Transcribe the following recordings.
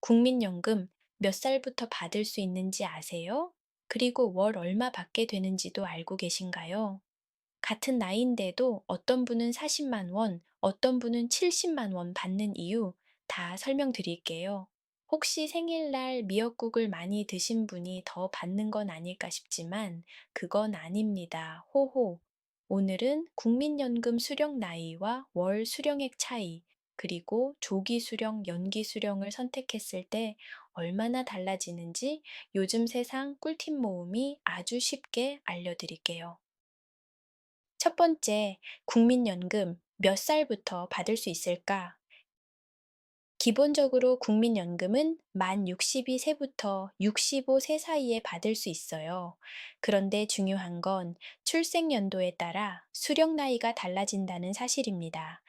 국민연금 몇 살부터 받을 수 있는지 아세요? 그리고 월 얼마 받게 되는지도 알고 계신가요? 같은 나이인데도 어떤 분은 40만 원, 어떤 분은 70만 원 받는 이유 다 설명드릴게요. 혹시 생일날 미역국을 많이 드신 분이 더 받는 건 아닐까 싶지만 그건 아닙니다. 호호. 오늘은 국민연금 수령 나이와 월 수령액 차이, 그리고 조기 수령, 연기 수령을 선택했을 때 얼마나 달라지는지 요즘 세상 꿀팁 모음이 아주 쉽게 알려드릴게요. 첫 번째, 국민연금 몇 살부터 받을 수 있을까? 기본적으로 국민연금은 만 62세부터 65세 사이에 받을 수 있어요. 그런데 중요한 건 출생연도에 따라 수령 나이가 달라진다는 사실입니다.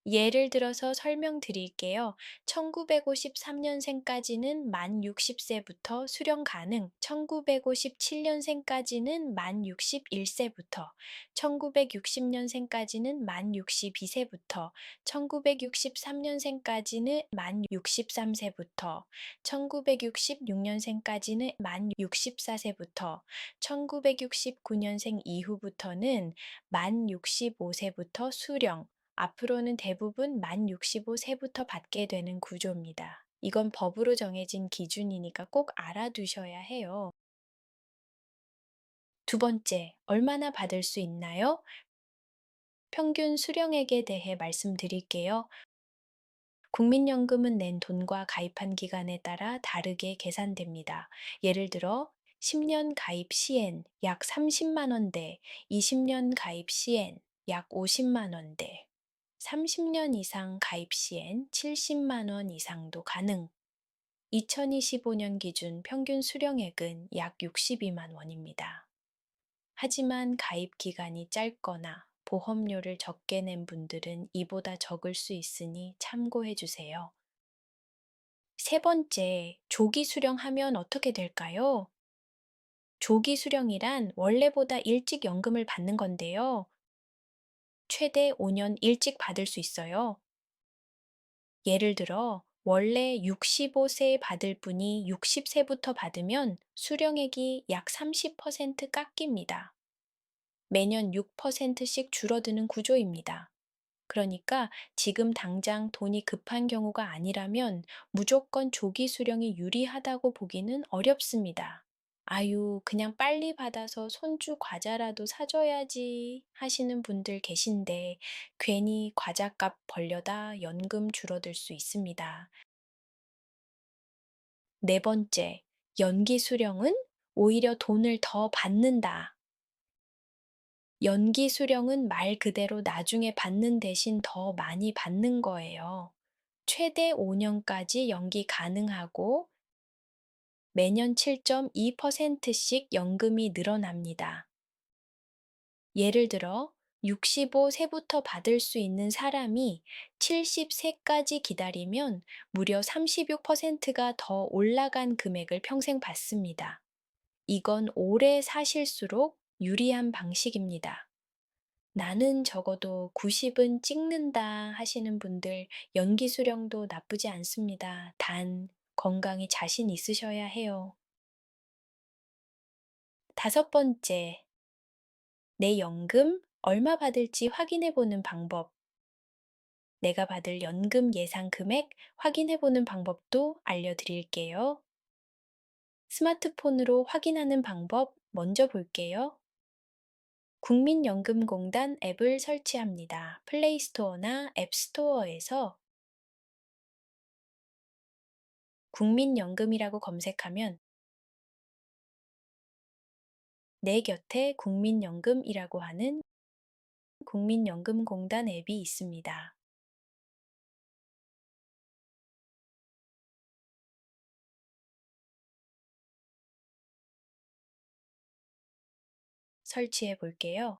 예를 들어서 설명드릴게요. 1953년생까지는 만 60세부터 수령 가능, 1957년생까지는 만 61세부터, 1960년생까지는 만 62세부터, 1963년생까지는 만 63세부터, 1966년생까지는 만 64세부터, 1969년생 이후부터는 만 65세부터 수령, 앞으로는 대부분 만 65세부터 받게 되는 구조입니다. 이건 법으로 정해진 기준이니까 꼭 알아두셔야 해요. 두 번째, 얼마나 받을 수 있나요? 평균 수령액에 대해 말씀드릴게요. 국민연금은 낸 돈과 가입한 기간에 따라 다르게 계산됩니다. 예를 들어, 10년 가입 시엔 약 30만 원대, 20년 가입 시엔 약 50만 원대, 30년 이상 가입 시엔 70만 원 이상도 가능. 2025년 기준 평균 수령액은 약 62만 원입니다. 하지만 가입 기간이 짧거나 보험료를 적게 낸 분들은 이보다 적을 수 있으니 참고해 주세요. 세 번째, 조기 수령하면 어떻게 될까요? 조기 수령이란 원래보다 일찍 연금을 받는 건데요. 최대 5년 일찍 받을 수 있어요. 예를 들어, 원래 65세 받을 분이 60세부터 받으면 수령액이 약 30% 깎입니다. 매년 6%씩 줄어드는 구조입니다. 그러니까 지금 당장 돈이 급한 경우가 아니라면 무조건 조기 수령이 유리하다고 보기는 어렵습니다. 아유, 그냥 빨리 받아서 손주 과자라도 사줘야지 하시는 분들 계신데 괜히 과자값 벌려다 연금 줄어들 수 있습니다. 네 번째, 연기 수령은 오히려 돈을 더 받는다. 연기 수령은 말 그대로 나중에 받는 대신 더 많이 받는 거예요. 최대 5년까지 연기 가능하고 매년 7.2%씩 연금이 늘어납니다. 예를 들어 65세부터 받을 수 있는 사람이 70세까지 기다리면 무려 36%가 더 올라간 금액을 평생 받습니다. 이건 오래 사실수록 유리한 방식입니다. 나는 적어도 90은 찍는다 하시는 분들 연기 수령도 나쁘지 않습니다. 단 건강에 자신 있으셔야 해요. 다섯 번째, 내 연금 얼마 받을지 확인해 보는 방법. 내가 받을 연금 예상 금액 확인해 보는 방법도 알려드릴게요. 스마트폰으로 확인하는 방법 먼저 볼게요. 국민연금공단 앱을 설치합니다. 플레이스토어나 앱스토어에서 국민연금이라고 검색하면 내 곁에 국민연금이라고 하는 국민연금공단 앱이 있습니다. 설치해 볼게요.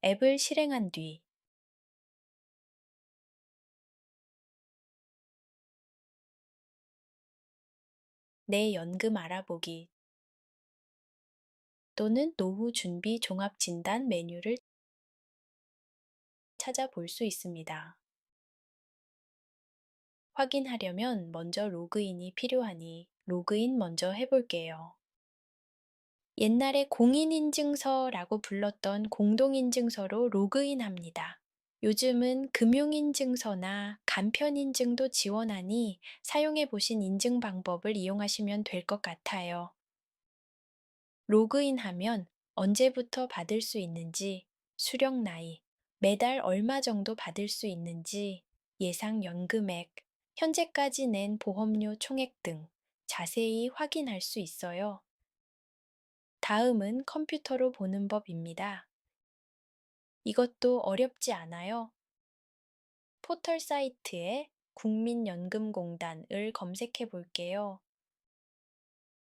앱을 실행한 뒤 내 연금 알아보기 또는 노후 준비 종합 진단 메뉴를 찾아볼 수 있습니다. 확인하려면 먼저 로그인이 필요하니 로그인 먼저 해볼게요. 옛날에 공인인증서라고 불렀던 공동인증서로 로그인합니다. 요즘은 금융인증서나 간편인증도 지원하니 사용해 보신 인증 방법을 이용하시면 될 것 같아요. 로그인하면 언제부터 받을 수 있는지, 수령 나이, 매달 얼마 정도 받을 수 있는지, 예상 연금액, 현재까지 낸 보험료 총액 등 자세히 확인할 수 있어요. 다음은 컴퓨터로 보는 법입니다. 이것도 어렵지 않아요. 포털 사이트에 국민연금공단을 검색해 볼게요.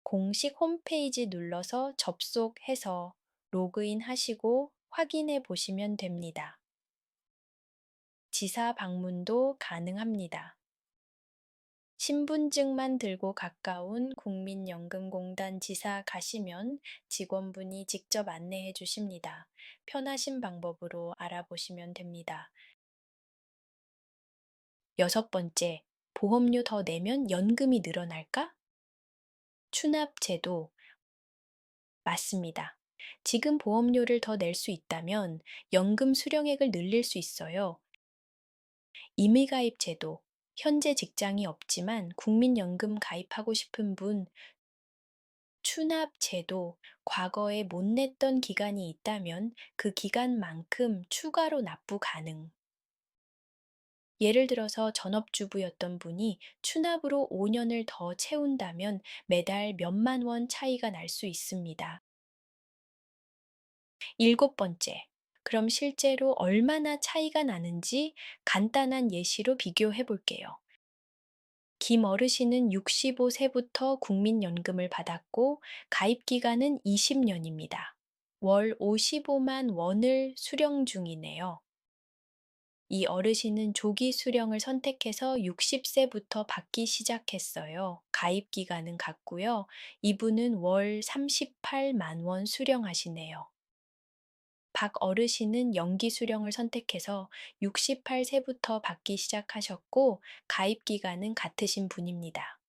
공식 홈페이지 눌러서 접속해서 로그인 하시고 확인해 보시면 됩니다. 지사 방문도 가능합니다. 신분증만 들고 가까운 국민연금공단 지사 가시면 직원분이 직접 안내해 주십니다. 편하신 방법으로 알아보시면 됩니다. 여섯 번째, 보험료 더 내면 연금이 늘어날까? 추납제도 맞습니다. 지금 보험료를 더 낼 수 있다면 연금 수령액을 늘릴 수 있어요. 임의가입 제도, 현재 직장이 없지만 국민연금 가입하고 싶은 분, 추납 제도, 과거에 못 냈던 기간이 있다면 그 기간만큼 추가로 납부 가능. 예를 들어서 전업주부였던 분이 추납으로 5년을 더 채운다면 매달 몇만 원 차이가 날 수 있습니다. 일곱 번째, 그럼 실제로 얼마나 차이가 나는지 간단한 예시로 비교해 볼게요. 김 어르신은 65세부터 국민연금을 받았고 가입 기간은 20년입니다. 월 55만 원을 수령 중이네요. 이 어르신은 조기 수령을 선택해서 60세부터 받기 시작했어요. 가입 기간은 같고요. 이분은 월 38만 원 수령하시네요. 박 어르신은 연기 수령을 선택해서 68세부터 받기 시작하셨고 가입 기간은 같으신 분입니다.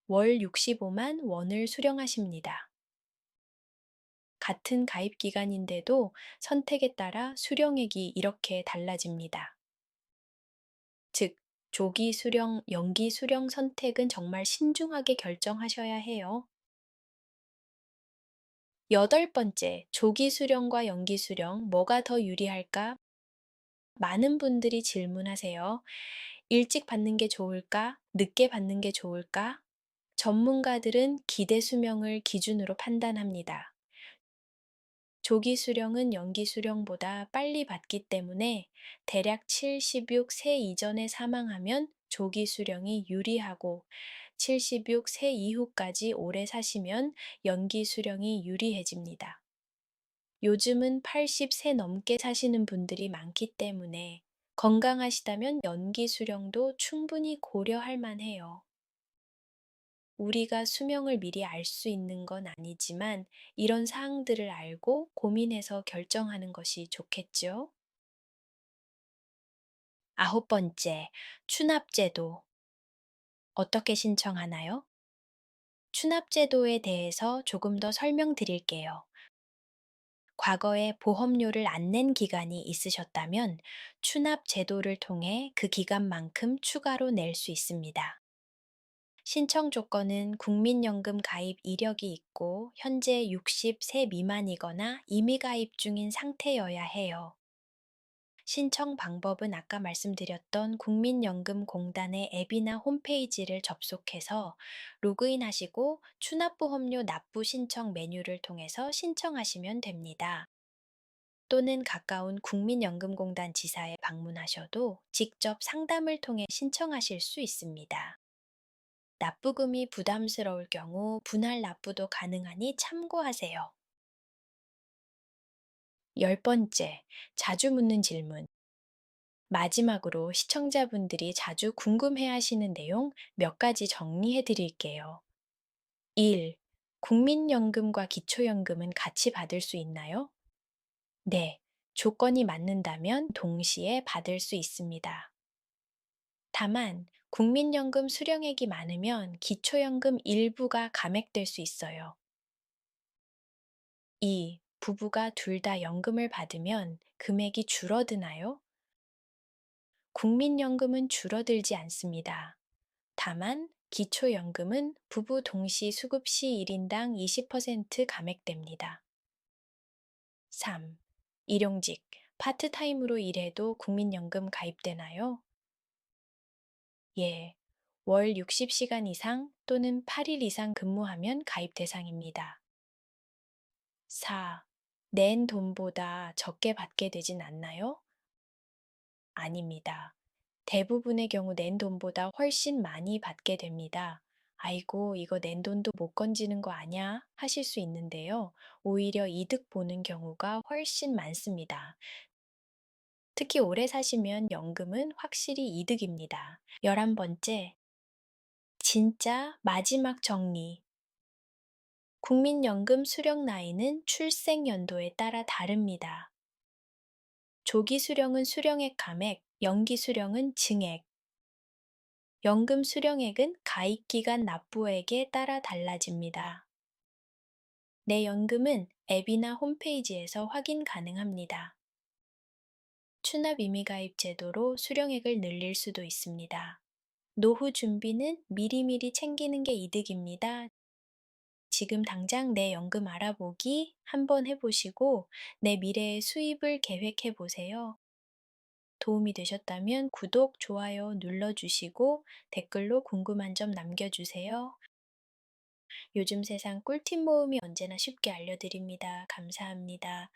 월 65만 원을 수령하십니다. 같은 가입 기간인데도 선택에 따라 수령액이 이렇게 달라집니다. 즉, 조기 수령, 연기 수령 선택은 정말 신중하게 결정하셔야 해요. 여덟 번째, 조기 수령과 연기 수령, 뭐가 더 유리할까? 많은 분들이 질문하세요. 일찍 받는 게 좋을까? 늦게 받는 게 좋을까? 전문가들은 기대 수명을 기준으로 판단합니다. 조기 수령은 연기 수령보다 빨리 받기 때문에 대략 76세 이전에 사망하면 조기 수령이 유리하고 76세 이후까지 오래 사시면 연기 수령이 유리해집니다. 요즘은 80세 넘게 사시는 분들이 많기 때문에 건강하시다면 연기 수령도 충분히 고려할 만해요. 우리가 수명을 미리 알 수 있는 건 아니지만 이런 사항들을 알고 고민해서 결정하는 것이 좋겠죠? 아홉 번째, 추납제도. 어떻게 신청하나요? 추납제도에 대해서 조금 더 설명드릴게요. 과거에 보험료를 안 낸 기간이 있으셨다면 추납제도를 통해 그 기간만큼 추가로 낼 수 있습니다. 신청 조건은 국민연금 가입 이력이 있고 현재 60세 미만이거나 임의 가입 중인 상태여야 해요. 신청 방법은 아까 말씀드렸던 국민연금공단의 앱이나 홈페이지를 접속해서 로그인하시고 추납보험료 납부 신청 메뉴를 통해서 신청하시면 됩니다. 또는 가까운 국민연금공단 지사에 방문하셔도 직접 상담을 통해 신청하실 수 있습니다. 납부금이 부담스러울 경우 분할 납부도 가능하니 참고하세요. 열 번째, 자주 묻는 질문. 마지막으로 시청자분들이 자주 궁금해 하시는 내용 몇 가지 정리해 드릴게요. 1. 국민연금과 기초연금은 같이 받을 수 있나요? 네. 조건이 맞는다면 동시에 받을 수 있습니다. 다만, 국민연금 수령액이 많으면 기초연금 일부가 감액될 수 있어요. 2. 부부가 둘 다 연금을 받으면 금액이 줄어드나요? 국민연금은 줄어들지 않습니다. 다만, 기초연금은 부부 동시 수급 시 1인당 20% 감액됩니다. 3. 일용직, 파트타임으로 일해도 국민연금 가입되나요? 예. 월 60시간 이상 또는 8일 이상 근무하면 가입 대상입니다. 4. 낸 돈보다 적게 받게 되진 않나요? 아닙니다. 대부분의 경우 낸 돈보다 훨씬 많이 받게 됩니다. 아이고, 이거 낸 돈도 못 건지는 거 아냐? 하실 수 있는데요. 오히려 이득 보는 경우가 훨씬 많습니다. 특히 오래 사시면 연금은 확실히 이득입니다. 11번째, 진짜 마지막 정리. 국민연금 수령 나이는 출생 연도에 따라 다릅니다. 조기 수령은 수령액 감액, 연기 수령은 증액. 연금 수령액은 가입기간 납부액에 따라 달라집니다. 내 연금은 앱이나 홈페이지에서 확인 가능합니다. 추납 임의 가입 제도로 수령액을 늘릴 수도 있습니다. 노후 준비는 미리미리 챙기는 게 이득입니다. 지금 당장 내 연금 알아보기 한번 해보시고 내 미래의 수입을 계획해 보세요. 도움이 되셨다면 구독, 좋아요 눌러주시고 댓글로 궁금한 점 남겨주세요. 요즘 세상 꿀팁 모음이 언제나 쉽게 알려드립니다. 감사합니다.